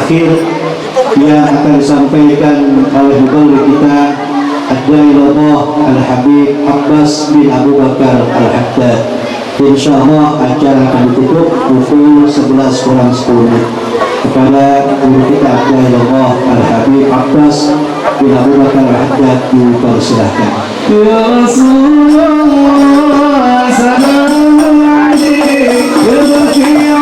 terakhir yang akan disampaikan oleh guru kita Ad-Dailullah Al-Habib Abbas bin Abu Bakar Al-Haddad. Insyaallah acara akan ditutup pukul 11 kurang 10 kepada guru kita Ad-Dailullah Al-Habib Abbas bin Abu Bakar Al-Haddad dipersilahkan. Ya Rasulullah salam alaik ya Rasulullah.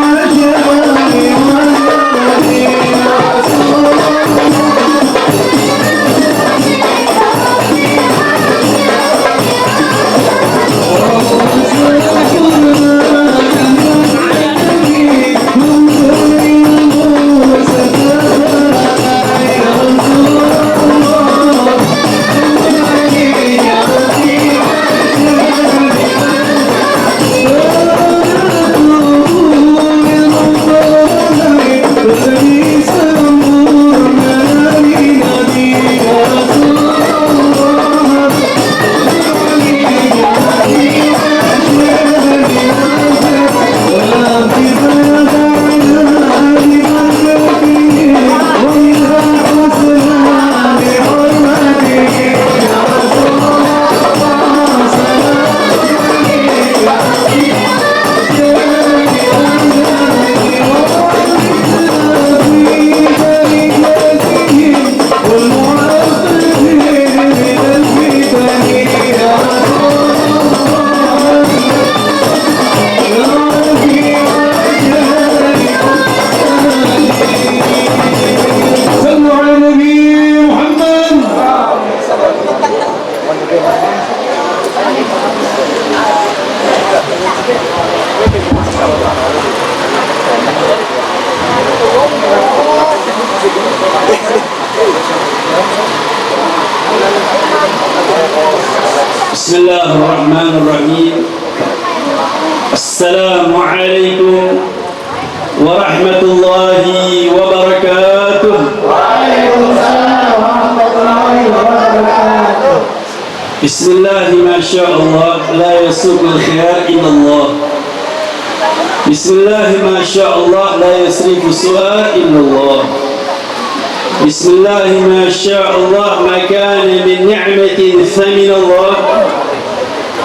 Bismillahirrahmanirrahim. Assalamualaikum warahmatullahi wabarakatuh. Waalaikumsalam warahmatullahi wabarakatuh. Bismillah, masyaallah, la yasuqul khair illallah. Bismillah, masyaallah, la yasrifu su'a illallah. Bismillah, masyaallah, ma kana min ni'matin famin Allah.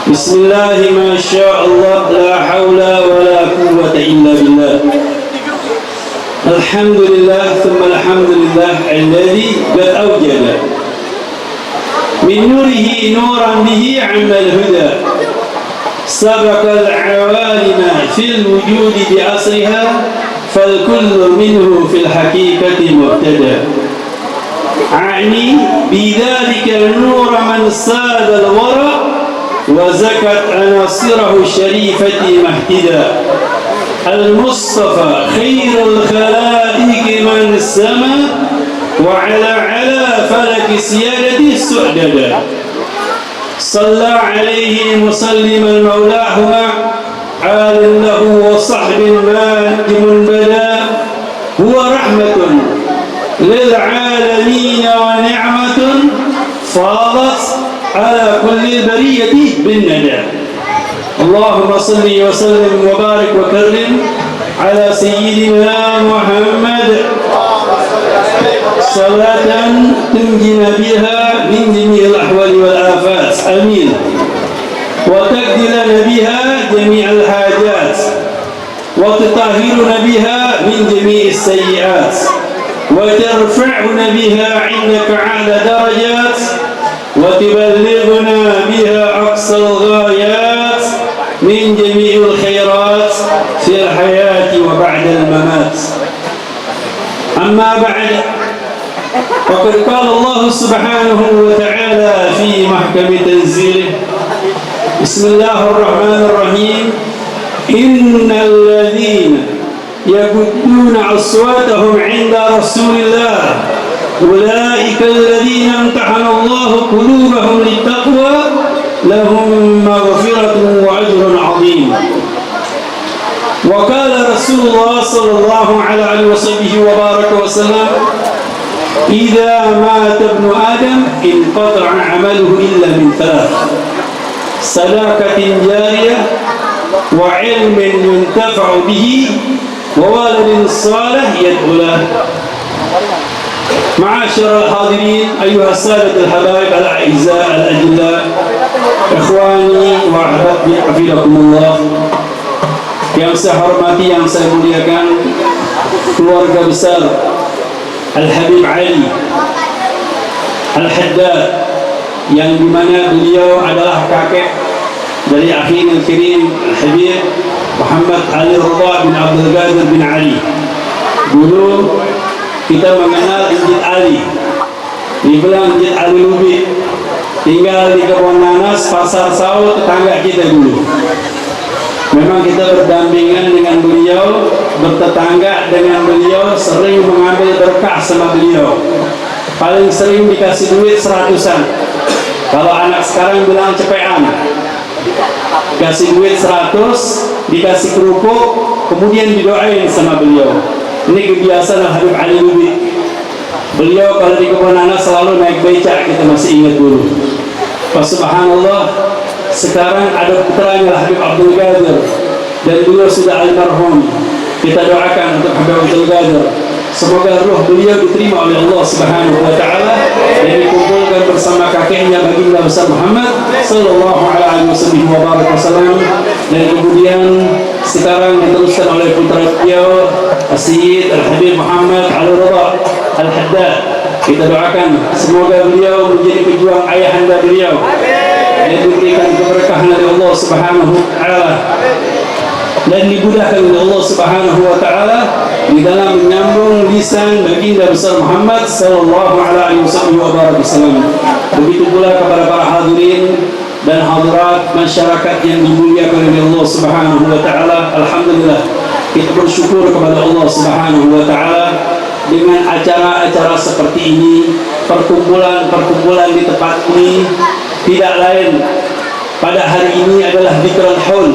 Bismillah, masyaallah, la hawla wa la quwwata illa billah. Alhamdulillah, thumma alhamdulillah alladhi qad awjada min nurihi nuran bihi 'amma al-huda. Sabaqa al-'awalima fil wujudi bi asriha فالكل منه في الحقيقة مبتدأ. أعني بذلك النور من ساد الورى وزكت عناصره الشريفة مهتدا. المصطفى خير الخلائق من سما وعلى فلك سيادة السؤددا. صلى عليه مسلما مولاه مع آل له وصحب ناجم بدا. هو رحمة للعالمين ونعمة فاضت على كل البرية بالندى. اللهم صل وسلم وبارك وكرم على سيدنا محمد صلاة تنجينا بها من جميع الأحوال والآفات. آمين. وتقضي لنا بها جميع الحاجات وتطهرنا بها من جميع السيئات وترفعنا بها عندك أعلى درجات وتبلغنا بها أقصى الغايات من جميع الخيرات في الحياة وبعد الممات. أما بعد، فقد قال الله سبحانه وتعالى في محكم تنزيله: بسم الله الرحمن الرحيم. إن الذين يغضون أصواتهم عند رسول الله أولئك الذين امتحن الله قلوبهم للتقوى لهم مغفرة وأجر عظيم. وقال رسول الله صلى الله عليه وسلم وبارك وسلم: إذا مات ابن آدم انقطع عمله إلا من ثلاث: صدقة جارية وعلم ينتفع به وولد صالح يدعو له. معاشر الحاضرين أيها السادة الحبايب الأعزاء الأجلاء إخواني وأحبابي حفظكم الله. Yang saya hormati, yang saya muliakan keluarga besar Al-Habib Ali Al-Haddad, yang dimana beliau adalah kakek dari akhirnya Al-Kirim Al-Habib Muhammad Ali Ridha bin Abdul Qadir bin Ali. Dulu kita mengenal Injil Ali, dibilang Injil Ali Lubi, tinggal di kebun nanas Pasar Sau, tetangga kita dulu. Memang kita berdampingan dengan beliau, bertetangga dengan beliau, sering mengambil berkah sama beliau. Paling sering dikasih duit 100-an. Kalau anak sekarang bilang cepean, kasih duit 100, dikasih kerupuk, kemudian didoain sama beliau. Ini kebiasaan Habib Ali Lubi. Beliau kalau di kebun nanas selalu naik becak, kita masih ingat dulu. Subhanallah, sekarang ada putranya Habib Abdul Qadir, dan beliau sudah almarhum. Kita doakan untuk Habib Abdul Qadir, semoga ruh beliau diterima oleh Allah Subhanahu wa taala dan dikumpulkan bersama kakeknya baginda besar Muhammad sallallahu alaihi wasallam. Dan kemudian sekarang diteruskan oleh putra beliau Sayyid Al-Habib Muhammad Ali Ridha Al-Haddad. Kita doakan semoga beliau menjadi pejuang ayahanda beliau dan diberikan keberkahan dari Allah Subhanahu wa taala dan dimudahkan oleh Allah Subhanahu wa taala di dalam menyambung lisan baginda besar Muhammad sallallahu alaihi wasallam. Begitu pula kepada para hadirin dan hadirat masyarakat yang dimuliakan oleh Allah Subhanahu wa taala. Alhamdulillah, kita bersyukur kepada Allah Subhanahu wa taala dengan acara-acara seperti ini, perkumpulan-perkumpulan di tempat ini tidak lain pada hari ini adalah dzikrul haul,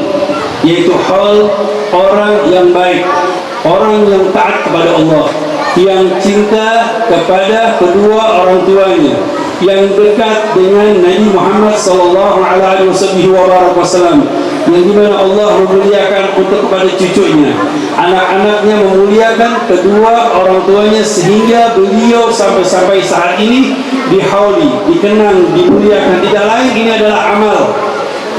yaitu haul orang yang baik, orang yang taat kepada Allah, yang cinta kepada kedua orang tuanya, yang dekat dengan Nabi Muhammad sallallahu alaihi wasallam, yang dimana Allah memuliakan untuk kepada cucunya, anak-anaknya memuliakan kedua orang tuanya, sehingga beliau sampai saat ini dihauli, dikenang, dimuliakan. Tidak lain, ini adalah amal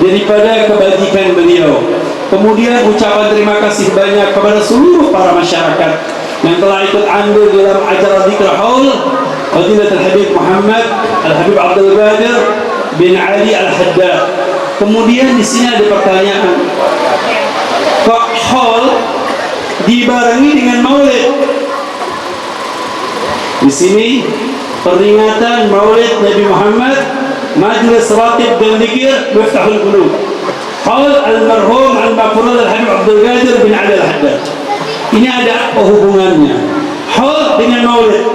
daripada kebajikan beliau. Kemudian ucapan terima kasih banyak kepada seluruh para masyarakat yang telah ikut andil dalam acara dzikrul haul Fadilat Al-Habib Muhammad Al-Habib Abdul Qadir bin Ali Al-Haddad. Kemudian di sini ada pertanyaan, kok haul dibarengi dengan maulid? Di sini peringatan maulid Nabi Muhammad, majlis ratib dan zikir Miftahul Qulub, haul almarhum al-maqrur Al-Habib Abdul Qadir bin Ali Al-Haddad. Ini ada apa hubungannya haul dengan maulid?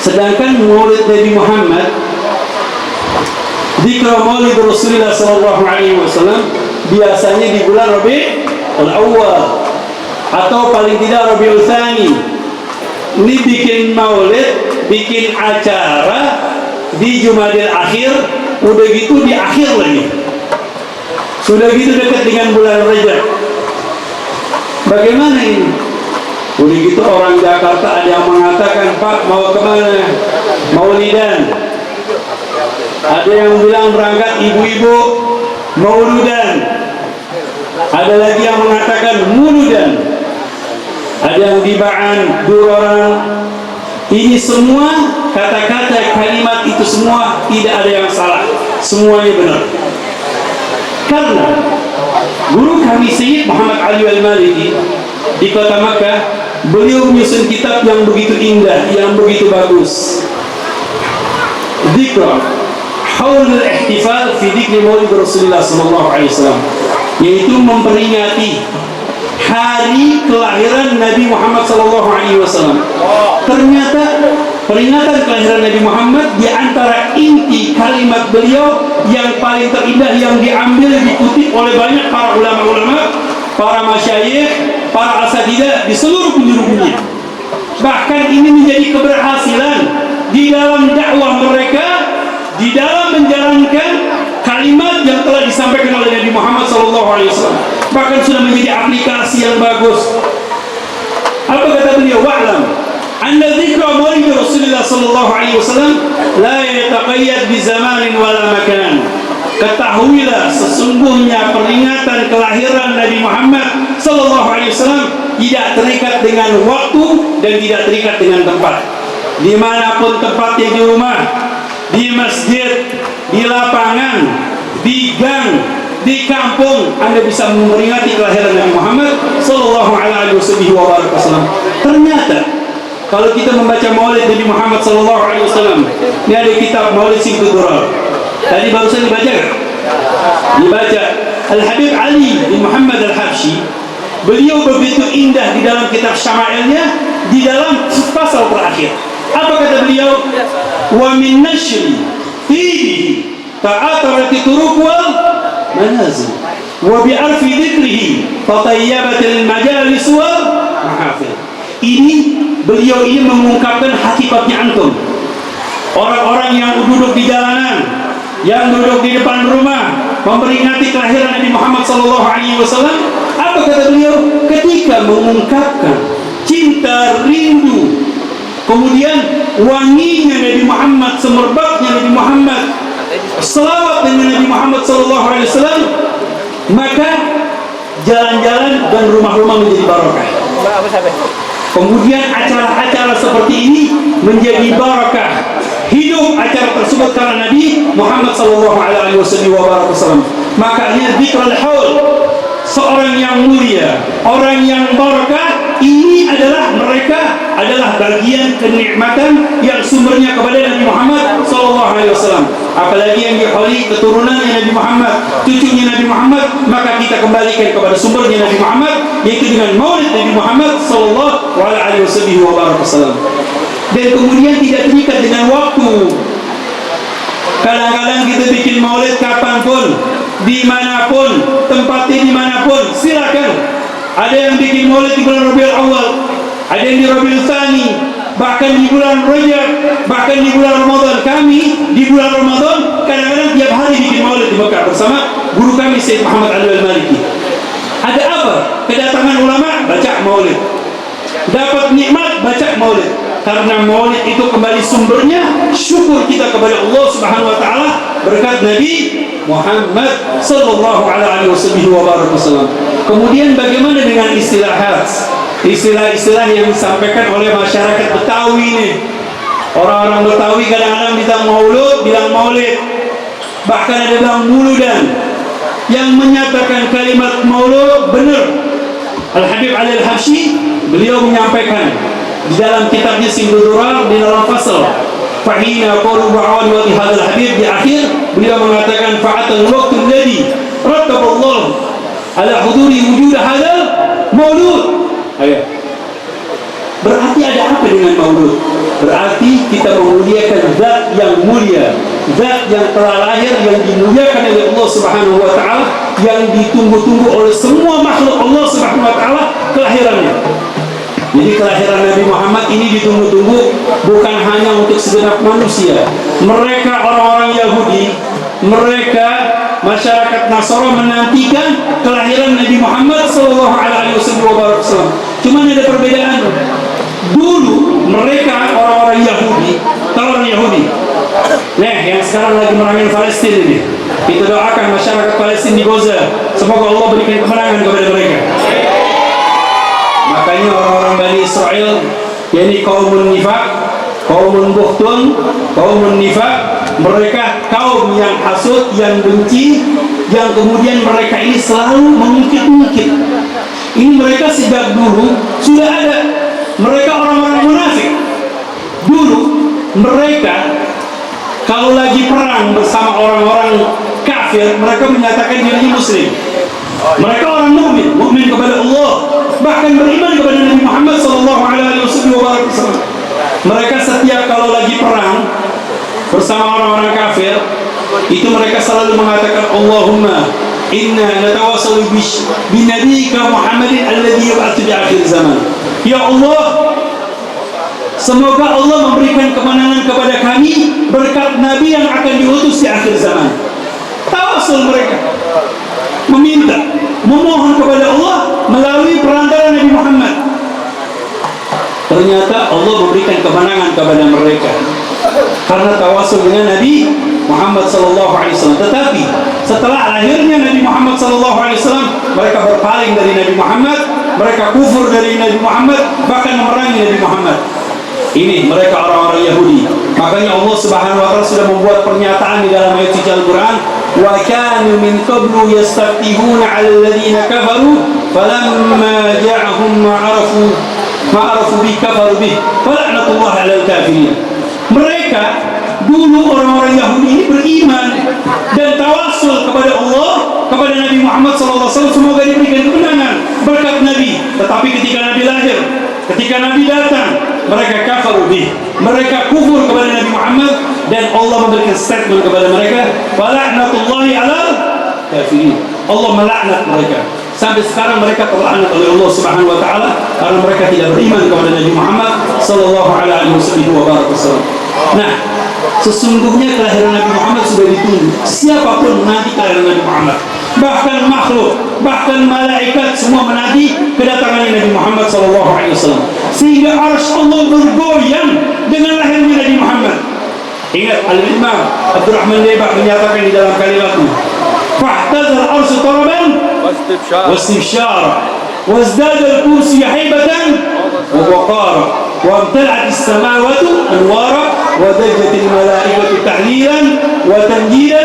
Sedangkan maulid Nabi Muhammad, dzikr maulid Rasulullah sallallahu alaihi wasallam, biasanya di bulan Rabiul Awwal atau paling tidak Rabiul Tsani. Ini bikin maulid, bikin acara di Jumadil Akhir, udah gitu di akhir lagi, sudah gitu dekat dengan bulan Rajab. Bagaimana ini? Udah gitu orang Jakarta ada yang mengatakan, Pak mau kemana? Maulidan. Ada yang bilang berangkat ibu-ibu mauludan. Ada lagi yang mengatakan muludan. Ada yang dibaan duroran. Ini semua kata-kata, kalimat itu semua tidak ada yang salah, semuanya benar. Karena guru kami Sayyid Muhammad Ali Al-Maliki di kota Makkah, beliau menyusun kitab yang begitu indah, yang begitu bagus, Dzikr Haul al-Ihtifal fi Dzikri Maulid Rasulullah sallallahu alaihi wasallam, yaitu memperingati hari kelahiran Nabi Muhammad sallallahu alaihi wasallam. Ternyata peringatan kelahiran Nabi Muhammad di antara inti kalimat beliau yang paling terindah, yang diambil, dikutip oleh banyak para ulama-ulama, para masyayikh, para asatidzah di seluruh penjuru dunia. Bahkan ini menjadi keberhasilan di dalam dakwah mereka, di dalam menjalankan kalimat yang telah disampaikan oleh Nabi Muhammad SAW. Bahkan sudah menjadi aplikasi yang bagus. Apa kata beliau? Wa'lam Anda dzikra maulid Rasulullah sallallahu alaihi wasallam la yataqayyad bi zamanin wala makan. Ketahuilah sesungguhnya peringatan kelahiran Nabi Muhammad sallallahu alaihi wasallam tidak terikat dengan waktu dan tidak terikat dengan tempat. Dimanapun tempatnya, di rumah, di masjid, di lapangan, di gang, di kampung, Anda bisa memperingati kelahiran Nabi Muhammad sallallahu alaihi wasallam. Ternyata kalau kita membaca maulid Nabi Muhammad sallallahu alaihi wasallam, ini ada kitab Maulid Singkat Durar. Tadi barusan dibaca kan? Dibaca. Al-Habib Ali bin Muhammad Al-Habsyi, beliau begitu indah di dalam kitab Syama'ilnya, di dalam pasal terakhir. Apa kata beliau? Wa min nashri fihi ta'atarat turuq wal manazil wa bi arfi dhikrihi fatayyabat al-majalis wal mahafil. Ini beliau ini mengungkapkan hakikatnya antum. Orang-orang yang duduk di jalanan, yang duduk di depan rumah memperingati kelahiran Nabi Muhammad SAW. Apa kata beliau? Ketika mengungkapkan cinta, rindu, kemudian wanginya Nabi Muhammad, semerbaknya Nabi Muhammad, selawat dengan Nabi Muhammad SAW, maka jalan-jalan dan rumah-rumah menjadi barokah. Kemudian acara-acara seperti ini menjadi barakah. Hidup acara tersebut karena Nabi Muhammad SAW. Makanya dzikrul haul, seorang yang mulia, orang yang barakah, ini adalah mereka adalah bagian kenikmatan yang sumbernya kepada Nabi Muhammad SAW. Apalagi yang dihauli keturunannya Nabi Muhammad, cucunya Nabi Muhammad, maka kita kembalikan kepada sumbernya Nabi Muhammad, yaitu dengan maulid Nabi Muhammad SAW. Dan kemudian tidak terikat dengan waktu. Kadang-kadang kita bikin maulid kapanpun, dimanapun, tempatnya dimanapun, silakan. Ada yang bikin maulid di bulan Rabiul Awal, ada yang di Rabiul Tsani, bahkan di bulan Rajab, bahkan di bulan Ramadan. Kami di bulan Ramadan kadang-kadang tiap hari bikin maulid di Mekah bersama guru kami Syekh Muhammad Ali Al-Maliki. Ada apa? Kedatangan ulama, baca maulid. Dapat nikmat, baca maulid. Karena maulid itu kembali sumbernya syukur kita kepada Allah Subhanahu wa taala berkat Nabi Muhammad sallallahu alaihi wasallam. Kemudian bagaimana dengan istilahat? Istilah-istilah yang disampaikan oleh masyarakat Betawi ini. Orang-orang Betawi kadang-kadang bilang maulid. Bahkan ada bilang muludan. Yang menyatakan kalimat maulud benar. Al-Habib Ali Al-Habsyi beliau menyampaikan di dalam kitabnya Singkat Durar di dalam fasal fahina qalu ba'an wa hadzal habib, di akhir beliau mengatakan fa'atal waqtu alladhi rattaballahu ala huduri wujud hadzal maulud. Ayo. Berarti ada apa dengan maulud? Berarti kita memuliakan zat yang mulia, zat yang telah lahir, yang dimuliakan oleh Allah Subhanahu wa taala, yang ditunggu-tunggu oleh semua makhluk Allah Subhanahu wa taala kelahirannya. Jadi kelahiran Nabi Muhammad ini ditunggu-tunggu bukan hanya untuk segenap manusia. Mereka orang-orang Yahudi, mereka masyarakat Nasara menantikan kelahiran Nabi Muhammad SAW. Cuma ada perbedaan. Dulu mereka orang-orang Yahudi, tahu orang Yahudi? Nah, yang sekarang lagi merangi Palestina ini. Kita doakan masyarakat Palestina di Gaza, semoga Allah berikan kemenangan kepada mereka. Makanya orang-orang Bani Israel, yakni kaumun nifaq, kaumun buhtun, kaumun nifaq, mereka kaum yang hasud, yang benci, yang kemudian mereka ini selalu mengungkit-ungkit. Ini mereka sejak dulu sudah ada. Mereka orang-orang munafik. Dulu mereka kalau lagi perang bersama orang-orang kafir, mereka menyatakan dirinya muslim. Mereka orang mukmin kepada Allah, bahkan beriman kepada Nabi Muhammad SAW. Mereka setiap kalau lagi perang bersama orang-orang kafir, itu mereka selalu mengatakan Allahumma inna natawassalu bi nabiyyika Muhammadin alladhi yub'atsu bi akhir zaman. Ya Allah, semoga Allah memberikan kemenangan kepada kami berkat Nabi yang akan diutus di akhir zaman. Tawassul mereka, meminta, memohon kepada Allah melalui perantara Nabi Muhammad. ternyata Allah memberikan kemenangan kepada mereka karena tawasul dengan Nabi Muhammad SAW. Tetapi setelah lahirnya Nabi Muhammad SAW, mereka berpaling dari Nabi Muhammad, mereka kufur dari Nabi Muhammad, bahkan memerangi Nabi Muhammad. Ini mereka orang-orang Yahudi. Makanya Allah Subhanahu wa taala sudah membuat pernyataan di dalam ayat suci Al-Qur'an, wa kanu min qablu yastaftihuna 'alal ladzina kafaru falamma ja'ahum ma'arafu bi kafaru bih fala'natullahi 'alal kafirin. Mereka dulu orang-orang Yahudi ini beriman dan tawasul kepada Allah, kepada Nabi Muhammad SAW, semoga diberikan kemenangan berkat Nabi. Tetapi ketika Nabi lahir, ketika Nabi datang, mereka kafir bih, mereka kufur kepada Nabi Muhammad, dan Allah memberikan statement kepada mereka, fala'natullahi 'alal kafirin. Allah melaknat mereka. Sampai sekarang mereka terlaknat oleh Allah Subhanahu wa taala karena mereka tidak beriman kepada Nabi Muhammad sallallahu alaihi wasallam. Nah, sesungguhnya kelahiran Nabi Muhammad sudah ditunggu. Siapapun menanti kelahiran Nabi Muhammad, bahkan makhluk, bahkan malaikat semua menanti kedatangan Nabi Muhammad sallallahu alaihi wasallam. Sehingga arsy Allah bergoyang dengan lahirnya Nabi Muhammad. Ingat Al-Imam Abdurrahman Lebak menyatakan di dalam kalimatnya, fahtazal arsy taraban واستبشارا وازداد الكرسي هيبة ووقارا وامتلأت السماوات أنوارا ودجت الملائكة تحليلا وتنجيلا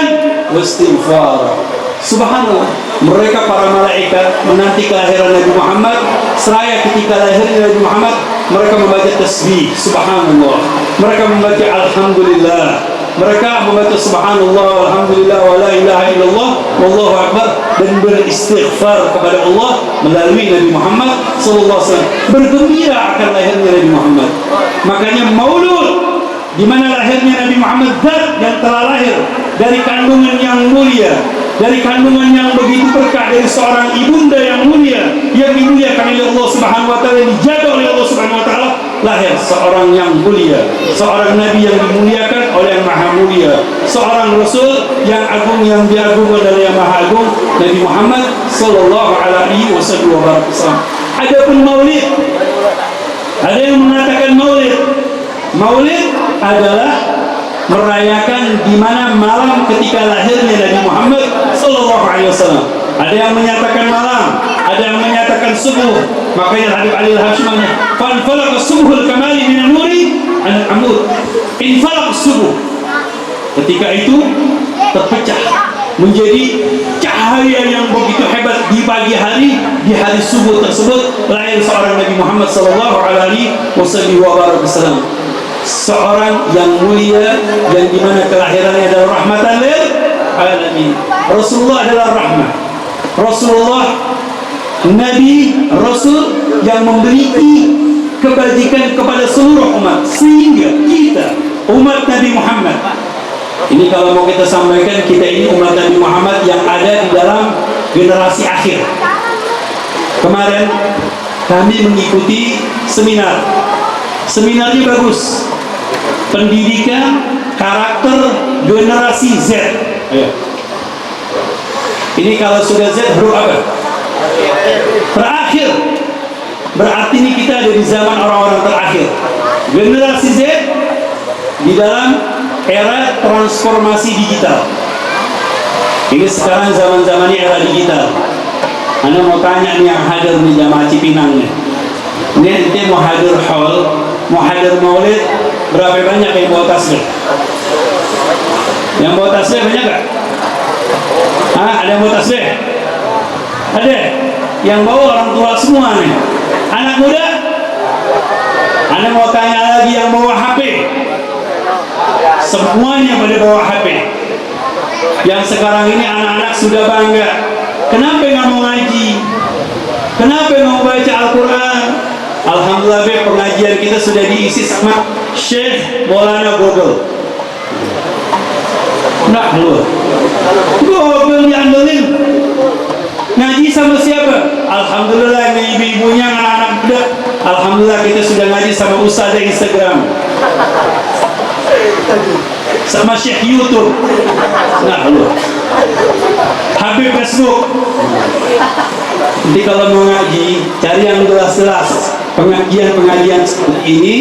واستغفارا. Subhanallah, mereka para malaikat menanti kelahiran Nabi Muhammad. Seraya ketika lahirnya Nabi Muhammad, mereka membaca tasbih, subhanallah, mereka membaca alhamdulillah, mereka membaca subhanallah, alhamdulillah, wa la ilaha illallah, wallahu akbar, dan beristighfar kepada Allah melalui Nabi Muhammad sallallahu alaihi wasallam, bergembira akan lahirnya Nabi Muhammad. Makanya maulud, di mana lahirnya Nabi Muhammad, zat yang telah lahir dari kandungan yang mulia, dari kandungan yang begitu berkah, dari seorang ibunda yang mulia, yang dimuliakan oleh Allah Subhanahu wa taala, yang dijaga oleh Allah Subhanahu wa taala, lahir seorang yang mulia, seorang nabi yang dimuliakan oleh yang maha mulia, seorang rasul yang agung, yang diagungkan oleh yang maha agung, Nabi Muhammad sallallahu alaihi wasallam. Adapun maulid, ada yang mengatakan maulid adalah merayakan di mana malam ketika lahirnya Nabi Muhammad sallallahu alaihi wasallam. Ada yang menyatakan malam, ada yang menyatakan subuh. Makanya Habib Ali Al-Hashimanya, "Fan falaq subuhul kamali min an-nuri an-amud." Infalaq subuh. Ketika itu terpecah menjadi cahaya yang begitu hebat di pagi hari, di hari subuh tersebut lahir seorang Nabi Muhammad sallallahu alaihi wasallam. Seorang yang mulia, yang dimana kelahirannya adalah rahmatan lil alamin. Rasulullah adalah rahmah. Rasulullah Nabi Rasul yang memiliki kebajikan kepada seluruh umat, sehingga kita umat Nabi Muhammad ini, kalau mau kita sampaikan, kita ini umat Nabi Muhammad yang ada di dalam generasi akhir. Kemarin kami mengikuti seminarnya bagus, pendidikan karakter generasi Z. Ini kalau sudah Z huruf apa? Terakhir. Berarti ini kita ada di zaman orang-orang terakhir. Generasi Z di dalam era transformasi digital. Ini sekarang zaman-zamannya era digital. Anda mau tanya nih yang hadir di jamaah Cipinang nih. Ini mau hadir haul, mau hadir maulid, berapa banyak yang bawa tasbih? Yang bawa tasbih banyak gak? Ada yang bawa tasbih? Ada? Yang bawa orang tua semua nih. Anak muda? Anda mau tanya lagi yang bawa HP? Semuanya pada bawa HP. Yang sekarang ini anak-anak sudah bangga. Kenapa nggak mau ngaji? Kenapa nggak mau baca Al-Quran? Alhamdulillah, pengajian kita sudah diisi sama Syekh Maulana Google. Nah, lu Google diandelin. Ngaji sama siapa? Alhamdulillah, ini ibu-ibunya, anak-anak muda. Alhamdulillah, kita sudah ngaji sama Ustaz Instagram, sama Syekh YouTube. Nah, lu Habib Facebook. Jadi kalau mau ngaji, cari yang jelas-jelas, pengajian seperti ini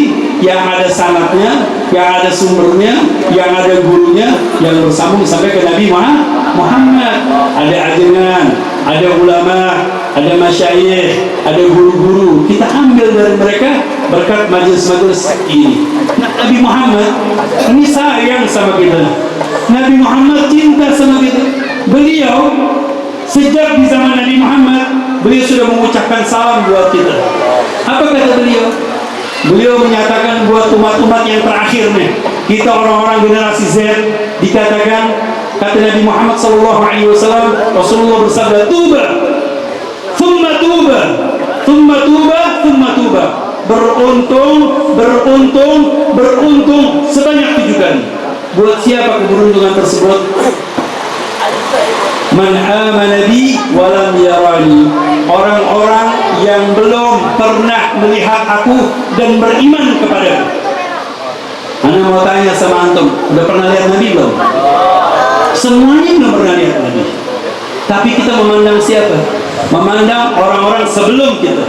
yang ada sanadnya, yang ada sumbernya, yang ada gurunya, yang bersambung sampai ke Nabi Muhammad. Ada ajengan, ada ulama, ada masyayikh, ada guru-guru. Kita ambil dari mereka berkat majelis-majelis ini. Nabi Muhammad ini sayang sama kita. Nabi Muhammad cinta sama kita. Beliau sejak di zaman Nabi Muhammad, beliau sudah mengucapkan salam buat kita. Apa kata beliau? Beliau menyatakan buat umat-umat yang terakhir nih, kita orang-orang generasi Z, dikatakan, kata Nabi Muhammad SAW, Rasulullah bersabda, tuba, thumma tuba, thumma tuba, thumma tuba. Beruntung, beruntung, beruntung sebanyak 7 kali. Buat siapa keberuntungan tersebut? Man amana bi walam yarani. Orang-orang yang belum pernah melihat aku dan beriman kepadaku. Ana mau tanya sama antum, udah pernah lihat Nabi belum? Semuanya belum pernah lihat Nabi. Tapi kita memandang siapa? Memandang orang-orang sebelum kita.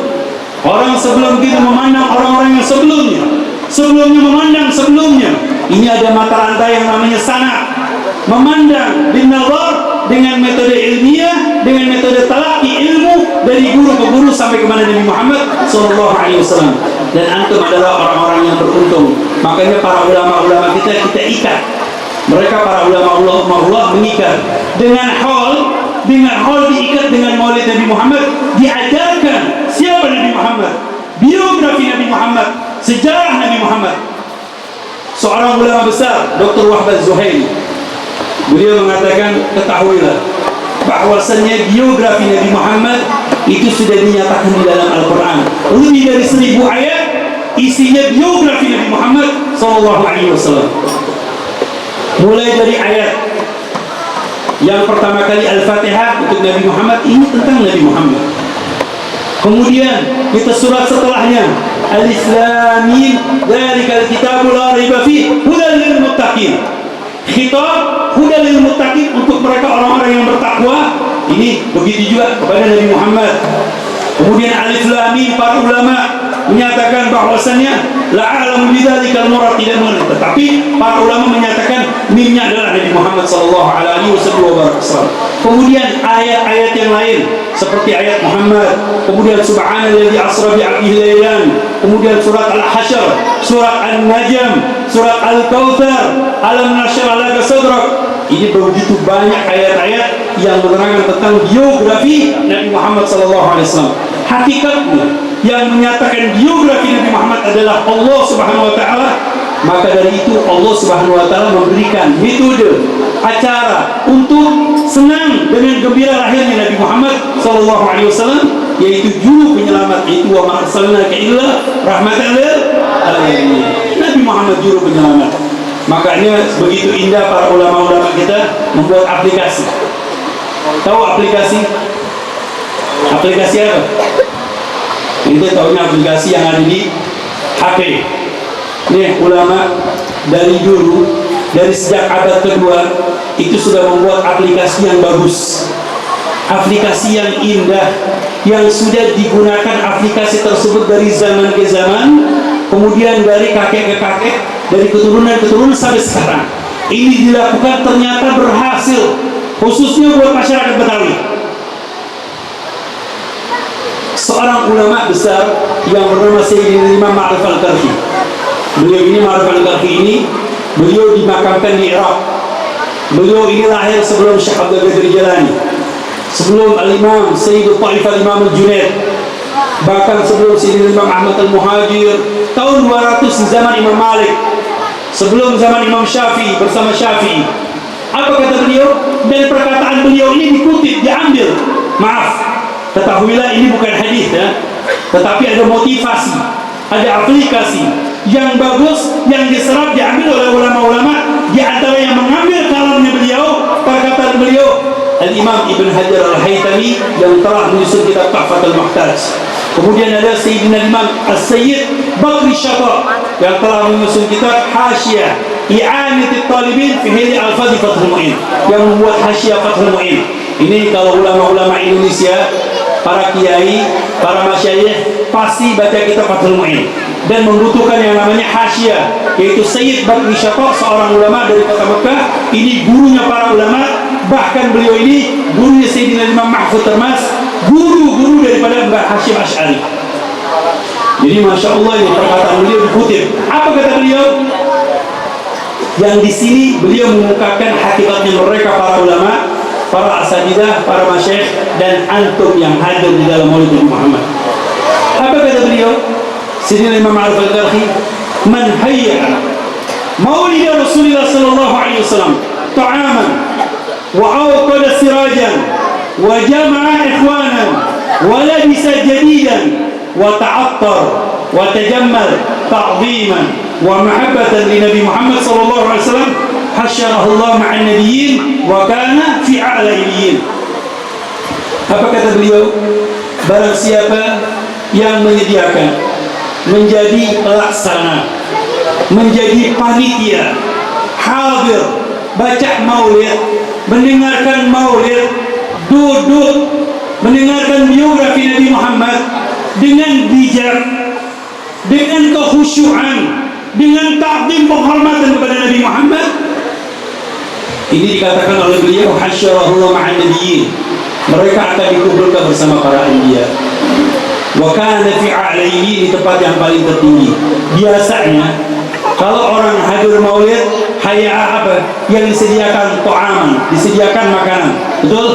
Orang sebelum kita memandang orang-orang yang sebelumnya. Sebelumnya memandang sebelumnya. Ini ada mata rantai yang namanya sanad. Memandang bin nazar dengan metode ilmiah, dengan metode talaqi ilmu dari guru ke guru sampai kepada Nabi Muhammad SAW. Dan antum adalah orang-orang yang beruntung. Makanya para ulama-ulama kita ikat. Mereka para ulama Allah mengikat dengan hal diikat dengan maulid Nabi Muhammad, diajarkan siapa Nabi Muhammad, biografi Nabi Muhammad, sejarah Nabi Muhammad. Seorang ulama besar, Dr. Wahbah Zuhaili, beliau mengatakan, ketahuilah bahwasannya biografi Nabi Muhammad itu sudah dinyatakan di dalam Al-Quran. Lebih dari 1000 ayat isinya biografi Nabi Muhammad SAW. Mulai dari ayat yang pertama kali Al-Fatihah untuk Nabi Muhammad, ini tentang Nabi Muhammad. Kemudian kita surat setelahnya, Alif Lam Mim, dzalikal kitabu la raiba fihi hudal lil muttaqin. Khitab hudal lil muttaqin, untuk mereka orang-orang yang bertakwa. Ini begitu juga kepada Nabi Muhammad. Kemudian Alif Lam Mim, para ulama menyatakan bahwasannya la'alamu bidzalikal murad, tidak mengerti, tetapi para ulama menyatakan mimnya adalah Nabi Muhammad SAW. Kemudian ayat-ayat yang lain seperti ayat Muhammad, kemudian subhanalladzi asra bi 'abdihi lailan, kemudian surat Al-Hasyr, surat An-Najm, surat Al-Kautsar, alam nashrah laka sadrak. Ini begitu banyak ayat-ayat yang menerangkan tentang biografi Nabi Muhammad SAW. Hakikatnya yang menyatakan biografi Nabi Muhammad adalah Allah Subhanahu wa taala. Maka dari itu Allah Subhanahu wa taala memberikan metode acara untuk senang dengan gembira lahirnya Nabi Muhammad sallallahu alaihi wasallam, yaitu juru penyelamat, yaitu wa ma arsalnaka illa rahmatan lil alamin. Nabi Muhammad juru penyelamat. Makanya begitu indah para ulama-ulama kita membuat aplikasi. Tahu aplikasi? Aplikasi apa? Itu tahunya aplikasi yang ada di HP. Nih, ulama dari dulu, dari sejak abad kedua itu sudah membuat aplikasi yang bagus, aplikasi yang indah, yang sudah digunakan aplikasi tersebut dari zaman ke zaman, kemudian dari kakek ke kakek, dari keturunan ke keturunan sampai sekarang. Ini dilakukan ternyata berhasil, khususnya buat masyarakat Betawi. Seorang ulama besar yang bernama Sayyidina Imam Ma'ruf Al-Karhi. Beliau ini Ma'ruf Al-Karhi ini, beliau dimakamkan di Irak. Beliau ini lahir sebelum Syekh Abdul Qadir Jilani, sebelum Al-Imam Sayyidul Ta'if Al-Imam Al-Junaid, bahkan sebelum Sayyidina Imam Ahmad Al-Muhajir, tahun 200 zaman Imam Malik, sebelum zaman Imam Syafi'i bersama Syafi'i. Apa kata beliau? Dan perkataan beliau ini dikutip, diambil. Maaf, ketahuilah ini bukan hadis ya, tetapi ada motivasi, ada aplikasi yang bagus yang diserap, diambil oleh ulama-ulama. Di antara yang mengambil kalamnya beliau, perkataan beliau, Al-Imam Ibn Hajar Al-Haytami yang telah menyusun kitab Tuhfatul Muhtaj. Kemudian ada Sayyidina Imam As-Sayyid Bakri Syata yang telah menyusun kitab Hasyiyah I'anatul Talibin fi Hili Al-Fadhi Fathul Mu'in, yang membuat Hasyiyah Fathul Mu'in. Ini kalau ulama-ulama Indonesia, para kiai, para masyayikh pasti baca kitab Fathul Mu'in dan membutuhkan yang namanya hasyiah, yaitu Sayyid Bakri Syafaq, seorang ulama dari kota Mekah. Ini gurunya para ulama, bahkan beliau ini gurunya Sayyidina Imam Mahfud Termas, guru-guru daripada Mbah Hashim Asy'ari. Jadi Masya Allah, ini perkataan beliau dikutip. Apa kata beliau? Yang di sini beliau mengungkapkan hakikatnya mereka para ulama, para asatidzah, para masyayikh, dan antum yang hadir di dalam Maulid Nabi Muhammad. Apa kata beliau? Sayyidina Imam Arif Al-Qarhi, man hayya Maulid Rasulullah sallallahu alaihi wasallam ta'aman wa awqada sirajan wa jama'a ikhwanan wa labisa jadidan wa ta'attar wa tajammal ta'ziman wa mahabbatan li Nabi Muhammad sallallahu alaihi wasallam hasyarahu Allah ma'an nabiyyin wa kana fi a'la iliyyin. Apa kata beliau? Barang siapa yang menyediakan, menjadi pelaksana, menjadi panitia, hadir, baca maulid, mendengarkan maulid, duduk mendengarkan biografi Nabi Muhammad dengan bijak, dengan kekhusyuan, dengan takdim penghormatan kepada Nabi Muhammad. Ini dikatakan oleh beliau, hasyarahullah ma'an nabiyyin, mereka akan dikumpulkan bersama para anbiya. Wa kana fi a'laihi, di tempat yang paling tertinggi. Biasanya kalau orang hadir maulid, hayya apa? Yang disediakan ta'aman, disediakan makanan. Betul?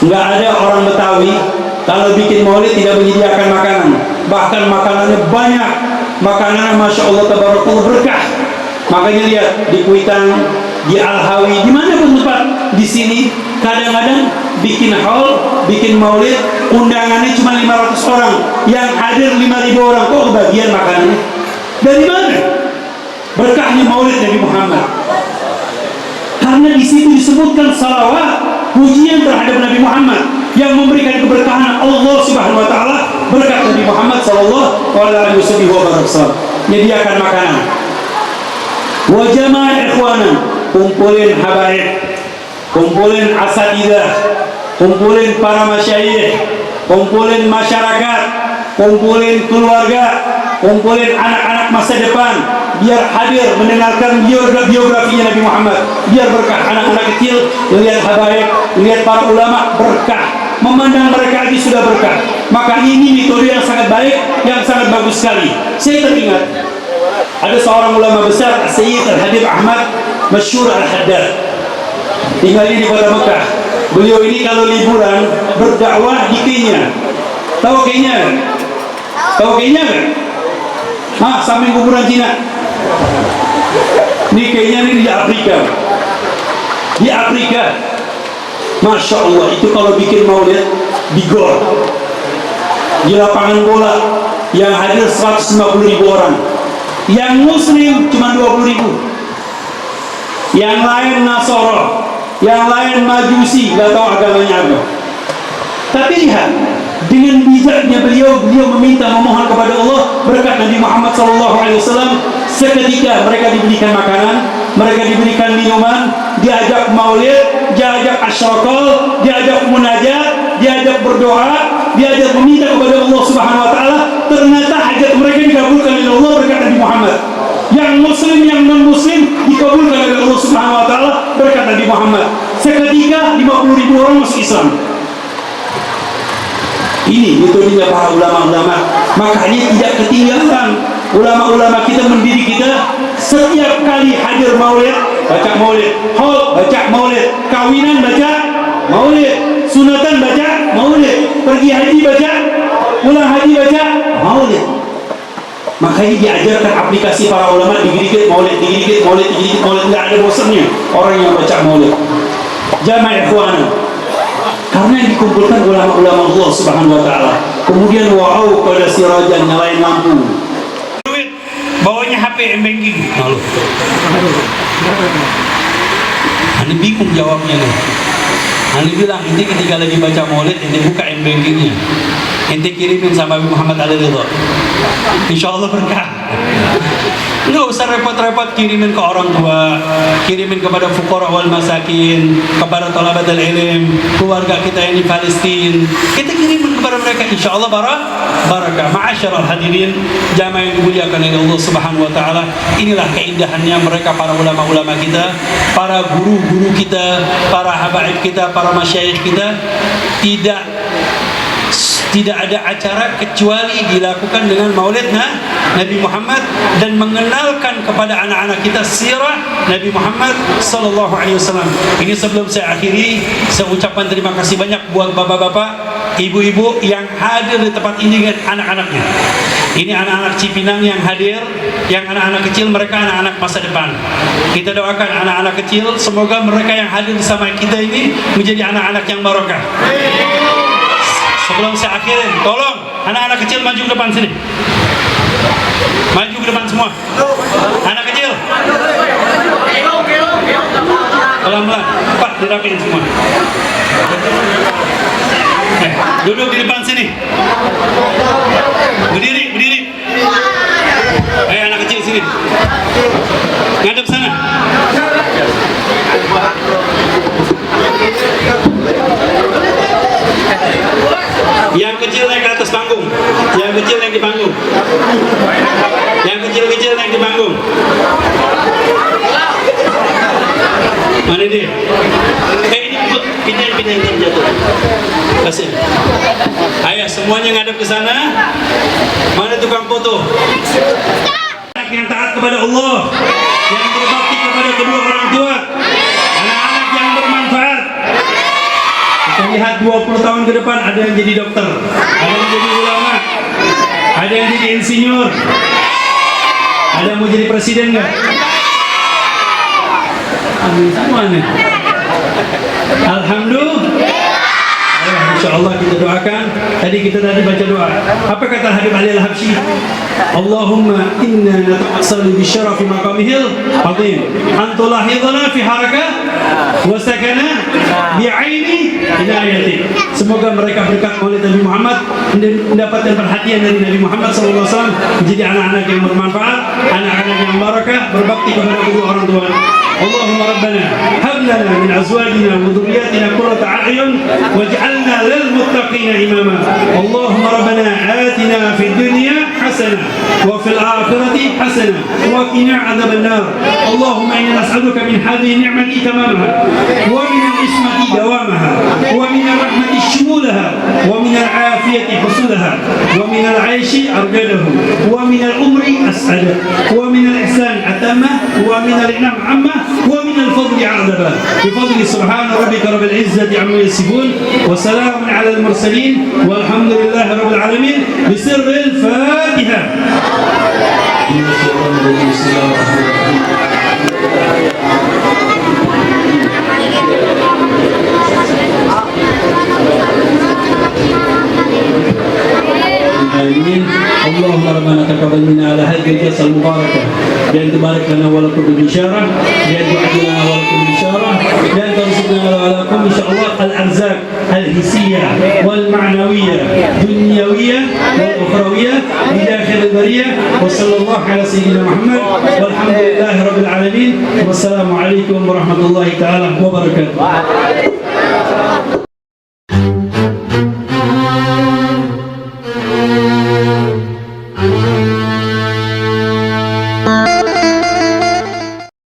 Enggak ada orang Betawi kalau bikin maulid tidak menyediakan makanan. Bahkan makanannya banyak. Makanannya Masya Allah tabarakallah berkah. Makanya lihat di Kuitang, di Al-Hawi, di mana pun tempat di sini kadang-kadang bikin haul, bikin maulid, undangannya cuma 500 orang, yang hadir 5.000 orang. Kok kebagian makanannya? Dari mana? Berkahnya maulid Nabi Muhammad. Karena di situ disebutkan salawat, pujian terhadap Nabi Muhammad yang memberikan keberkahan Allah Subhanahu wa taala, berkat Nabi Muhammad sallallahu alaihi wasallam. Menyediakan makanan. Wa jama'a ikhwanan, kumpulin habaib, kumpulin asatidzah, kumpulin para masyayikh, kumpulin masyarakat, kumpulin keluarga, kumpulin anak-anak masa depan, biar hadir mendengarkan biografinya Nabi Muhammad, biar berkah. Anak-anak kecil melihat habaib, melihat para ulama, berkah. Memandang mereka aja sudah berkah. Maka ini metode yang sangat baik, yang sangat bagus sekali. Saya teringat ada seorang ulama besar, Sayyid Al-Habib Ahmad Masyhur Al-Haddad, tinggal di kota Mekah. Beliau ini kalau liburan berdakwah di Kenya. Tahu Kenya? Tahu Kenya kan? Samping kuburan Cina. Ini Kenya ini di Afrika. Di Afrika. Masya Allah, itu kalau bikin maulid di gor, di lapangan bola, yang hadir 150.000 orang. Yang muslim cuma 20.000. Yang lain Nasoro, yang lain Majusi, nggak tahu agamanya apa. Tapi lihat, dengan bijaknya beliau meminta, memohon kepada Allah berkat Nabi Muhammad SAW. Seketika mereka diberikan makanan, mereka diberikan minuman, diajak maulid, diajak asyrakal, diajak munajat, diajak berdoa, diajak meminta kepada Allah Subhanahu wa taala. Ternyata hajat mereka dikabulkan oleh Allah berkat Nabi Muhammad. Yang muslim, yang non muslim dikabulkan oleh Allah Subhanahu wa taala berkat Nabi Muhammad. Seketika 50.000 orang masuk Islam. Ini metodenya para ulama-ulama. Makanya tidak ketinggalan ulama-ulama kita mendidik kita. Setiap kali hadir maulid, baca maulid, haul baca maulid, kawinan baca maulid, sunatan baca maulid, pergi haji baca, pulang haji baca maulid. Makanya diajarkan aplikasi para ulama, dikit-dikit maulid, dikit-dikit maulid, dikit-dikit maulid, nggak ada bosannya orang yang baca maulid. Jamaah ikhwana, karena yang dikumpulkan ulama-ulama Allah Subhanahu wa taala. Kemudian wa'au pada sirajan, nyalain lampu. Bawanya HP banking. Lalu Ani bingung jawabnya nih. Ani bilang, ente ketika lagi baca maulid, ente buka bankingnya, ente kirimin sama Muhammad Ali Ridha, insya Allah berkah. Nggak usah repot-repot kirimin ke orang tua, kirimin kepada fuqara wal masakin, kepada talabatul ilm, keluarga kita yang di Palestina. Kita kirimin kepada mereka, insya Allah barakah. Ma'asyiral hadirin, jamaah yang dimuliakan oleh Allah Subhanahu wa taala. Inilah keindahannya mereka, para ulama-ulama kita, para guru-guru kita, para habaib kita, para masyayikh kita. Tidak ada acara kecuali dilakukan dengan maulid Nabi Muhammad dan mengenalkan kepada anak-anak kita sirah Nabi Muhammad sallallahu alaihi wasallam. Ini sebelum saya akhiri, saya ucapkan terima kasih banyak buat bapak-bapak, ibu-ibu yang hadir di tempat ini dengan anak-anaknya. Ini anak-anak Cipinang yang hadir, yang anak-anak kecil, mereka anak-anak masa depan. Kita doakan anak-anak kecil, semoga mereka yang hadir bersama kita ini menjadi anak-anak yang barokah. Sebelum saya akhirin, tolong anak-anak kecil maju ke depan sini. Maju ke depan semua. Anak kecil. Pelan-pelan. Pak, dirapiin semua. Duduk di depan sini. Berdiri. Ayo anak kecil sini. Ngadep sana. Yang kecil naik ke atas panggung. Yang kecil naik di panggung. Yang kecil-kecil naik di panggung. Mana dia? Ini pindahin jatuh. Kasih. Ayo semuanya ngadep ke sana. Mana tukang foto? Anak yang taat kepada Allah, yang berbakti kepada kedua orang tua, anak-anak yang bermanfaat. Kita lihat 20 tahun ke depan ada yang jadi dokter, ada yang jadi ulama, ada yang jadi insinyur, ada yang mau jadi presiden nggak? Amin semua nih. Alhamdulillah. InsyaAllah kita doakan. Tadi kita baca doa. Apa kata Habib Ali Al-Habsyi? Allahumma inna natawassalu bi syarafi maqamihil azim an tulahidhana fi harakah wa sakana bi aini inayati. Semoga mereka berkat maulid Nabi Muhammad mendapatkan perhatian dari Nabi Muhammad sallallahu alaihi wasallam, menjadi anak-anak yang bermanfaat, anak-anak yang barakah, berbakti kepada kedua orang tua. Allahumma rabbana hab lana min azwajina wa dhurriyyatina qurrata a'yun waj'alna lil muttaqina imama. Allahumma rabbana atina fid dunya hasanah wa fil akhirati hasanah wa qina adzaban nar. Allahumma inna nas'aluka min hadhihi ni'mati tamamaha wa min al-ismati dawamaha wa min ar-rahmati shumulaha wa min al-afiyati husulaha wa min al-'aishi arjadahu wa min al-umri as'ada wa min al-ihsan atamma wa min al-inam amma wa min al-fadli 'adaba bi fadli subhana rabbika rabbil 'izzati 'amma yasifun wa salamun 'alal mursalin walhamdulillahi rabbil 'alamin bi sirril Fatiha. آمين. اللهم ربنا تقبل منا على هذه الجلسة المباركة بأن تبارك لنا ولكم بالبشارة، بأن تعد لنا ولكم بالبشارة، بأن ترزقنا ولكم إن شاء الله الأرزاق الحسية والمعنوية الدنيوية والأخروية بداخل البرية. وصلى الله على سيدنا محمد والحمد لله رب العالمين والسلام عليكم ورحمة الله تعالى وبركاته.